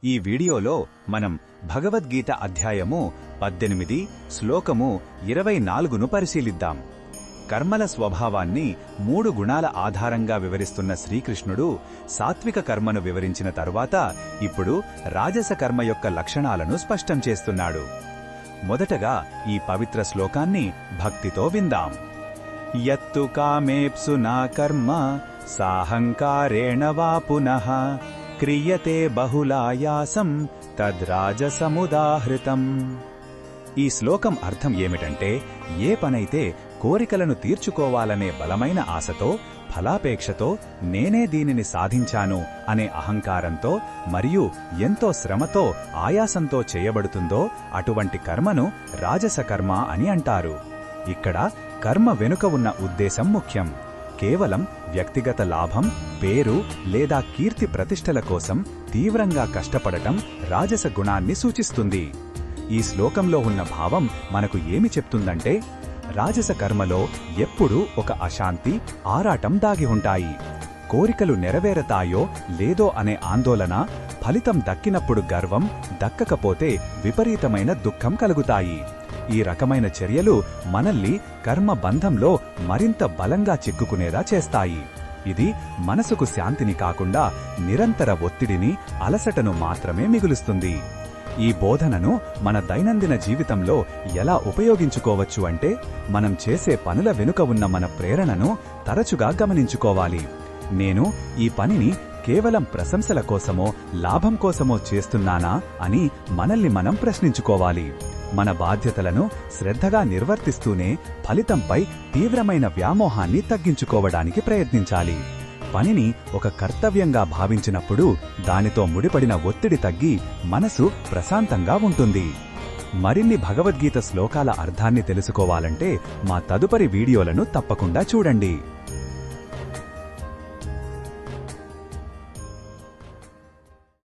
ఈ వీడియోలో మనం భగవద్గీత అధ్యాయము 18 శ్లోకము 24ను పరిశీలిద్దాం. కర్మల స్వభావాన్ని 3 గుణాల ఆధారంగా వివరిస్తున్న శ్రీకృష్ణుడు సాత్విక కర్మను వివరించిన తరువాత ఇప్పుడు రాజస కర్మ యొక్క లక్షణాలను స్పష్టం చేస్తున్నాడు. మొదటగా ఈ పవిత్ర శ్లోకాన్ని భక్తితో విందాం. యత్తు కామేప్సునా కర్మ సాహంకారేణ వా పునః క్రియతే బహుళాయాసం తద్రాజసముదాహృతం. ఈ శ్లోకం అర్థం ఏమిటంటే, ఏ పనైతే కోరికలను తీర్చుకోవాలనే బలమైన ఆశతో, ఫలాపేక్షతో, నేనే దీనిని సాధించాను అనే అహంకారంతో మరియు ఎంతో శ్రమతో, ఆయాసంతో చేయబడుతుందో అటువంటి కర్మను రాజస కర్మ అని అంటారు. ఇక్కడ కర్మ వెనుక ఉన్న ఉద్దేశం ముఖ్యం. కేవలం వ్యక్తిగత లాభం, పేరు లేదా కీర్తి ప్రతిష్టల కోసం తీవ్రంగా కష్టపడటం రాజస గుణాన్ని సూచిస్తుంది. ఈ శ్లోకంలో ఉన్న భావం మనకు ఏమి చెప్తుందంటే, రాజస కర్మలో ఎప్పుడూ ఒక అశాంతి, ఆరాటం దాగి ఉంటాయి. కోరికలు నెరవేరతాయో లేదో అనే ఆందోళన, ఫలితం దక్కినప్పుడు గర్వం, దక్కకపోతే విపరీతమైన దుఃఖం కలుగుతాయి. ఈ రకమైన చర్యలు మనల్ని కర్మ బంధంలో మరింత బలంగా చిక్కుకునేలా చేస్తాయి. ఇది మనసుకు శాంతిని కాకుండా నిరంతర ఒత్తిడిని, అలసటను మాత్రమే మిగులుస్తుంది. ఈ బోధనను మన దైనందిన జీవితంలో ఎలా ఉపయోగించుకోవచ్చు అంటే, మనం చేసే పనుల వెనుక ఉన్న మన ప్రేరణను తరచుగా గమనించుకోవాలి. నేను ఈ పనిని కేవలం ప్రశంసల కోసమో, లాభం కోసమో చేస్తున్నానా అని మనల్ని మనం ప్రశ్నించుకోవాలి. మన బాధ్యతలను శ్రద్ధగా నిర్వర్తిస్తూనే ఫలితంపై తీవ్రమైన వ్యామోహాన్ని తగ్గించుకోవడానికి ప్రయత్నించాలి. పనిని ఒక కర్తవ్యంగా భావించినప్పుడు దానితో ముడిపడిన ఒత్తిడి తగ్గి మనసు ప్రశాంతంగా ఉంటుంది. మరిన్ని భగవద్గీత శ్లోకాల అర్థాన్ని తెలుసుకోవాలంటే మా తదుపరి వీడియోలను తప్పకుండా చూడండి.